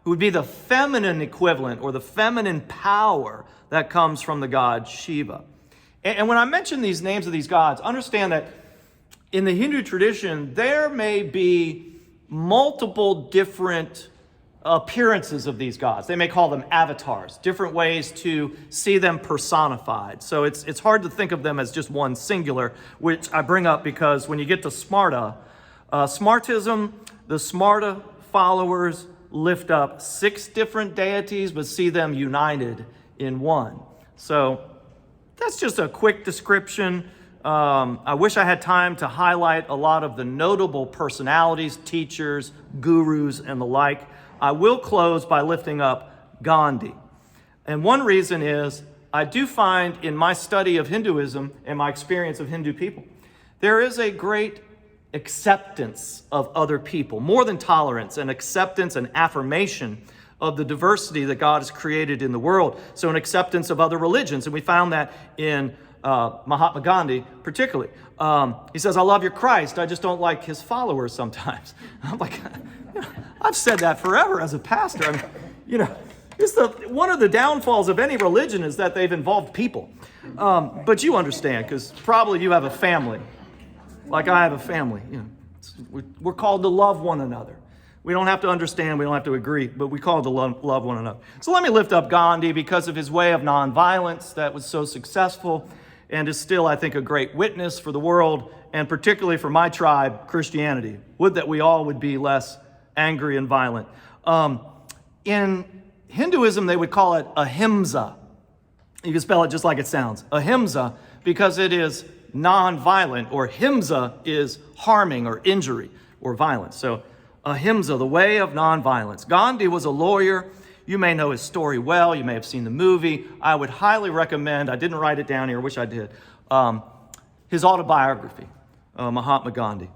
who would be the feminine equivalent or the feminine power that comes from the god Shiva. And when I mention these names of these gods, understand that in the Hindu tradition, there may be multiple different appearances of these gods. They may call them avatars, different ways to see them personified. So it's hard to think of them as just one singular, which I bring up because when you get to Smarta, Smartism, the Smarta followers lift up 6 different deities, but see them united in one. So that's just a quick description. I wish I had time to highlight a lot of the notable personalities, teachers, gurus, and the like. I will close by lifting up Gandhi. And one reason is I do find in my study of Hinduism and my experience of Hindu people, there is a great acceptance of other people, more than tolerance, and acceptance and affirmation of the diversity that God has created in the world. So an acceptance of other religions. And we found that in Mahatma Gandhi particularly. He says, I love your Christ, I just don't like his followers sometimes. I'm like, I've said that forever as a pastor. I mean, it's one of the downfalls of any religion is that they've involved people. But you understand, because probably you have a family, like I have a family. We're called to love one another. We don't have to understand, we don't have to agree, but we call to love one another. So let me lift up Gandhi because of his way of nonviolence that was so successful and is still, I think, a great witness for the world, and particularly for my tribe, Christianity. Would that we all would be less angry and violent. In Hinduism, they would call it ahimsa. You can spell it just like it sounds. Ahimsa, because it is non-violent, or himsa is harming or injury or violence. So ahimsa, the way of non-violence. Gandhi was a lawyer. You may know his story well. You may have seen the movie. I would highly recommend, I didn't write it down here, I wish I did, his autobiography, Mahatma Gandhi.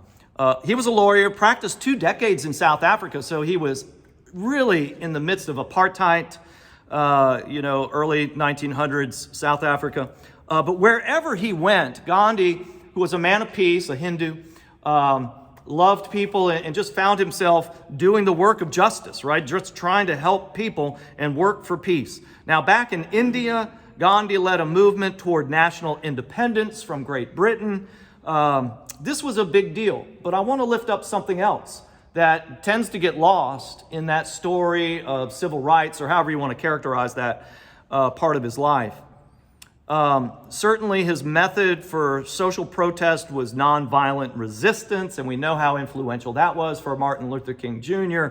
He was a lawyer, practiced 2 decades in South Africa, so he was really in the midst of apartheid, early 1900s South Africa. But wherever he went, Gandhi, who was a man of peace, a Hindu, loved people and just found himself doing the work of justice, right? Just trying to help people and work for peace. Now, back in India, Gandhi led a movement toward national independence from Great Britain. This was a big deal, but I want to lift up something else that tends to get lost in that story of civil rights, or however you want to characterize that part of his life. Certainly his method for social protest was nonviolent resistance, and we know how influential that was for Martin Luther King Jr.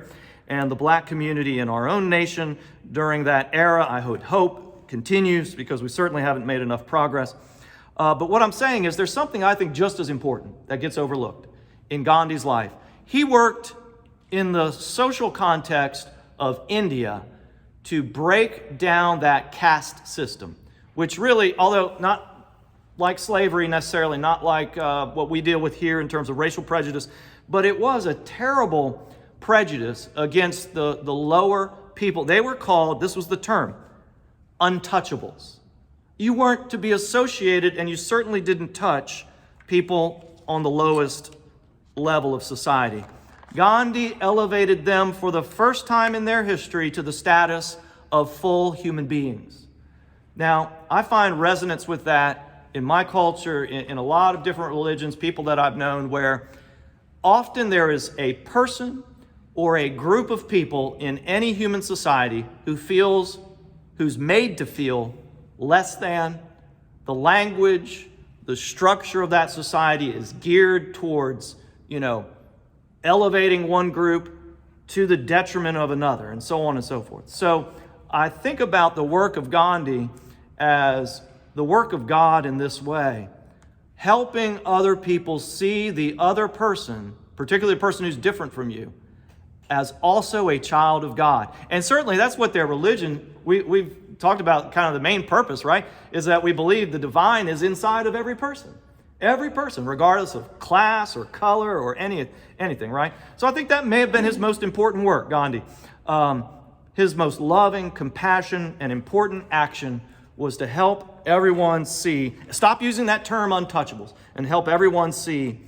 and the black community in our own nation during that era. I would hope continues, because we certainly haven't made enough progress. But what I'm saying is there's something I think just as important that gets overlooked in Gandhi's life. He worked in the social context of India to break down that caste system, which really, although not like slavery necessarily, not like what we deal with here in terms of racial prejudice, but it was a terrible prejudice against the lower people. They were called, this was the term, untouchables. You weren't to be associated, and you certainly didn't touch people on the lowest level of society. Gandhi elevated them for the first time in their history to the status of full human beings. Now, I find resonance with that in my culture, in a lot of different religions, people that I've known, where often there is a person or a group of people in any human society who's made to feel less than. The language, the structure of that society is geared towards, elevating one group to the detriment of another, and so on and so forth. So I think about the work of Gandhi as the work of God in this way, helping other people see the other person, particularly a person who's different from you, as also a child of God. And certainly that's what their religion, we've talked about kind of the main purpose, right? Is that we believe the divine is inside of every person. Every person, regardless of class or color or anything, right? So I think that may have been his most important work, Gandhi. His most loving, compassion, and important action was to help everyone see, stop using that term untouchables, and help everyone see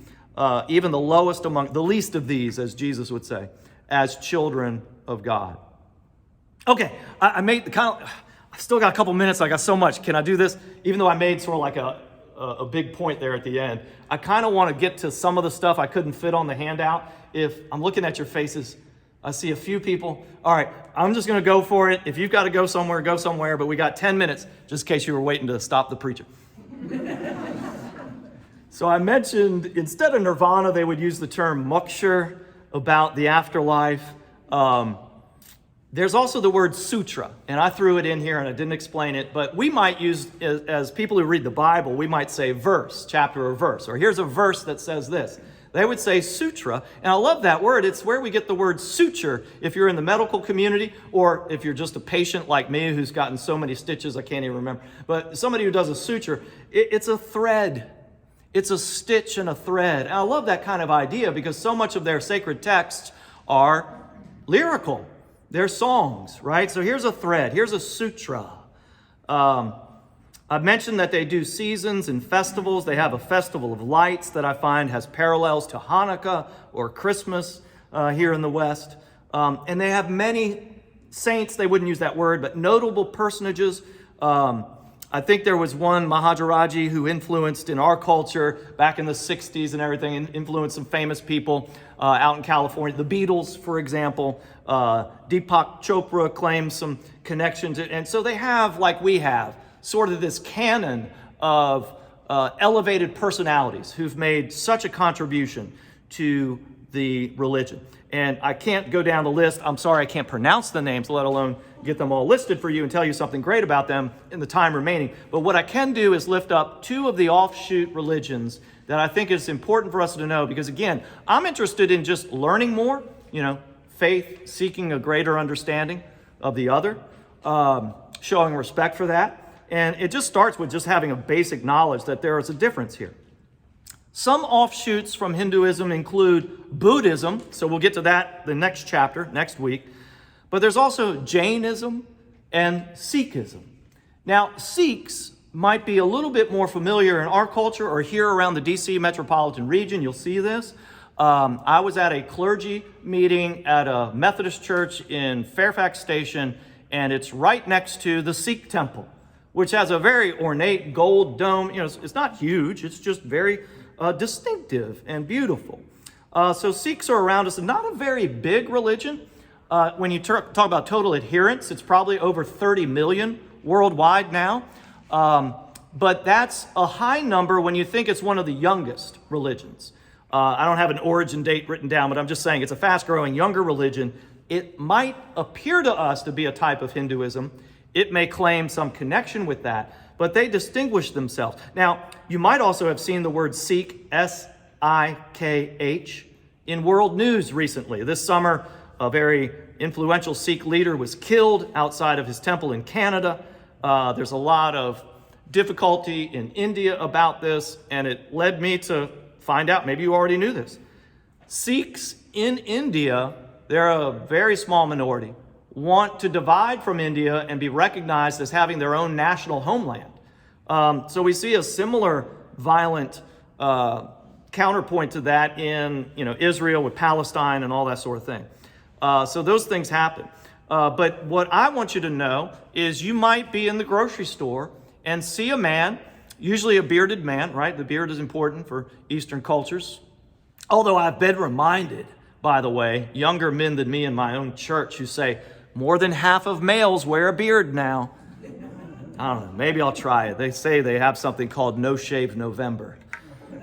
even the lowest among, the least of these, as Jesus would say, as children of God. Okay, I made the kind of, I still got a couple minutes. I got so much. Can I do this? Even though I made sort of like a big point there at the end, I kind of want to get to some of the stuff I couldn't fit on the handout. If I'm looking at your faces, I see a few people. All right, I'm just going to go for it. If you've got to go somewhere, but we got 10 minutes, just in case you were waiting to stop the preacher. So I mentioned, instead of nirvana, they would use the term moksha about the afterlife. There's also the word sutra, and I threw it in here and I didn't explain it, but we might use, as people who read the Bible, we might say verse, chapter or verse, or here's a verse that says this. They would say sutra, and I love that word. It's where we get the word suture if you're in the medical community, or if you're just a patient like me who's gotten so many stitches I can't even remember. But somebody who does a suture, it's a thread. It's a stitch and a thread. And I love that kind of idea because so much of their sacred texts are lyrical. They're songs, right? So here's a thread. Here's a sutra. I've mentioned that they do seasons and festivals. They have a festival of lights that I find has parallels to Hanukkah or Christmas here in the West. And they have many saints, they wouldn't use that word, but notable personages. I think there was one Maharaji who influenced in our culture back in the 60s and everything, and influenced some famous people out in California. The Beatles, for example. Deepak Chopra claims some connections. And so they have, like we have, sort of this canon of elevated personalities who've made such a contribution to the religion. And I can't go down the list. I'm sorry I can't pronounce the names, let alone get them all listed for you and tell you something great about them in the time remaining. But what I can do is lift up two of the offshoot religions that I think is important for us to know, because again, I'm interested in just learning more, faith, seeking a greater understanding of the other, showing respect for that. And it just starts with just having a basic knowledge that there is a difference here. Some offshoots from Hinduism include Buddhism, so we'll get to that the next chapter, next week. But there's also Jainism and Sikhism. Now, Sikhs might be a little bit more familiar in our culture or here around the DC metropolitan region. You'll see this. I was at a clergy meeting at a Methodist church in Fairfax Station, and it's right next to the Sikh temple, which has a very ornate gold dome. It's not huge. It's just very distinctive and beautiful. So Sikhs are around us, and not a very big religion. When you talk about total adherents, it's probably over 30 million worldwide now. But that's a high number when you think it's one of the youngest religions. I don't have an origin date written down, but I'm just saying it's a fast-growing, younger religion. It might appear to us to be a type of Hinduism. It may claim some connection with that, but they distinguish themselves. Now, you might also have seen the word Sikh, S-I-K-H, in world news recently. This summer, a very influential Sikh leader was killed outside of his temple in Canada. There's a lot of difficulty in India about this, and it led me to find out, maybe you already knew this. Sikhs in India, they're a very small minority, want to divide from India and be recognized as having their own national homeland. So we see a similar violent counterpoint to that in Israel with Palestine and all that sort of thing. So those things happen. But what I want you to know is you might be in the grocery store and see a man, usually a bearded man, right? The beard is important for Eastern cultures. Although I've been reminded, by the way, younger men than me in my own church who say, more than half of males wear a beard now. I don't know, maybe I'll try it. They say they have something called No Shave November.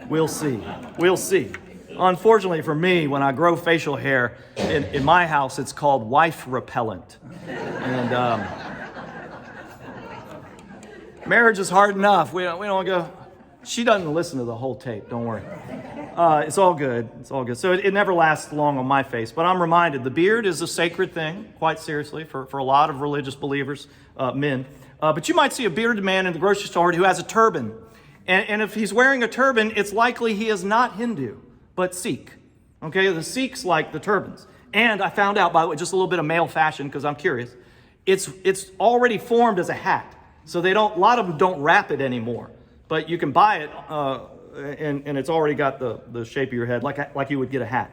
We'll see. We'll see. Unfortunately for me, when I grow facial hair, in my house, it's called wife repellent. And marriage is hard enough. We don't go. She doesn't listen to the whole tape. Don't worry. It's all good. It's all good. So it never lasts long on my face. But I'm reminded the beard is a sacred thing, quite seriously, for a lot of religious believers, men. But you might see a bearded man in the grocery store who has a turban. And if he's wearing a turban, it's likely he is not Hindu, but Sikh. Okay, the Sikhs like the turbans. And I found out, by the way, just a little bit of male fashion, because I'm curious. It's already formed as a hat. So a lot of them don't wrap it anymore, but you can buy it and it's already got the shape of your head, like you would get a hat.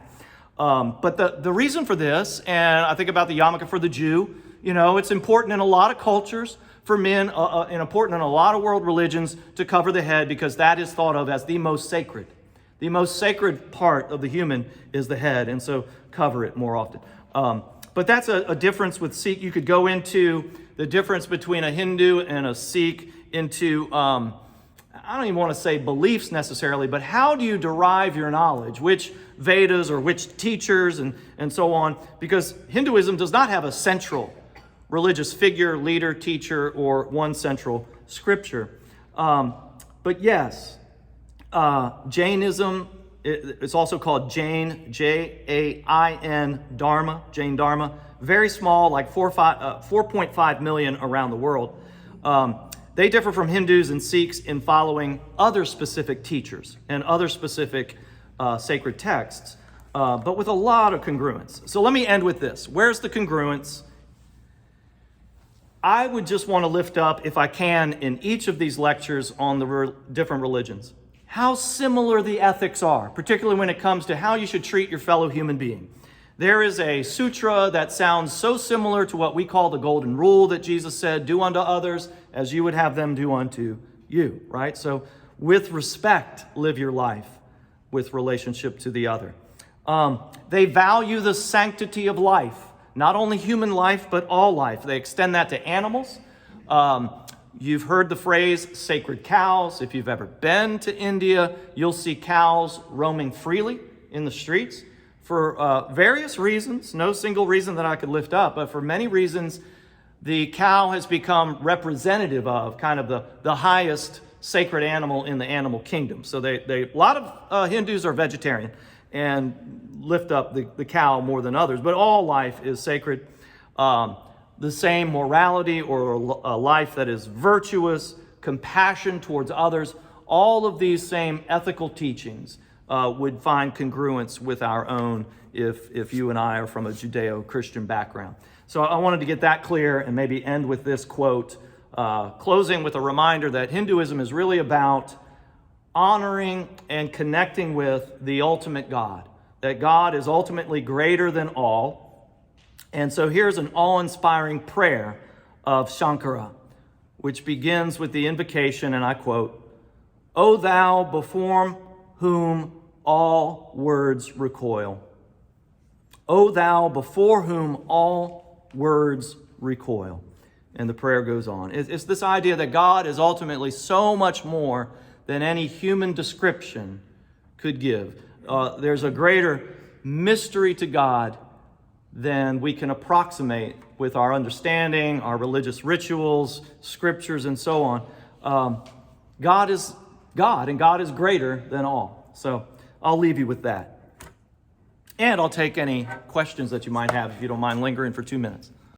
But the reason for this, and I think about the yarmulke for the Jew, it's important in a lot of cultures for men, and important in a lot of world religions to cover the head, because that is thought of as the most sacred. The most sacred part of the human is the head, and so cover it more often. But that's a difference with Sikh. You could go into the difference between a Hindu and a Sikh into, I don't even want to say beliefs necessarily, but how do you derive your knowledge? Which Vedas or which teachers and so on? Because Hinduism does not have a central religious figure, leader, teacher, or one central scripture. But yes, Jainism, it's also called Jain, Jain Dharma, Jain Dharma. Very small, like 4.5 million around the world. They differ from Hindus and Sikhs in following other specific teachers and other specific sacred texts, but with a lot of congruence. So let me end with this. Where's the congruence? I would just want to lift up, if I can, in each of these lectures on the different religions, how similar the ethics are, particularly when it comes to how you should treat your fellow human being. There is a sutra that sounds so similar to what we call the golden rule that Jesus said, do unto others as you would have them do unto you, right? So with respect, live your life with relationship to the other. They value the sanctity of life. Not only human life, but all life. They extend that to animals. You've heard the phrase sacred cows. If you've ever been to India, you'll see cows roaming freely in the streets for various reasons. No single reason that I could lift up, but for many reasons, the cow has become representative of kind of the highest sacred animal in the animal kingdom. So a lot of Hindus are vegetarian and lift up the cow more than others, but all life is sacred. The same morality or a life that is virtuous, compassion towards others, all of these same ethical teachings would find congruence with our own if you and I are from a Judeo-Christian background. So I wanted to get that clear and maybe end with this quote, closing with a reminder that Hinduism is really about honoring and connecting with the ultimate God, that God is ultimately greater than all. And so here's an awe-inspiring prayer of Shankara, which begins with the invocation, and I quote, "O thou before whom all words recoil. O thou before whom all words recoil." And the prayer goes on. It's this idea that God is ultimately so much more than any human description could give. There's a greater mystery to God than we can approximate with our understanding, our religious rituals, scriptures, and so on. God is God, and God is greater than all. So I'll leave you with that. And I'll take any questions that you might have if you don't mind lingering for 2 minutes.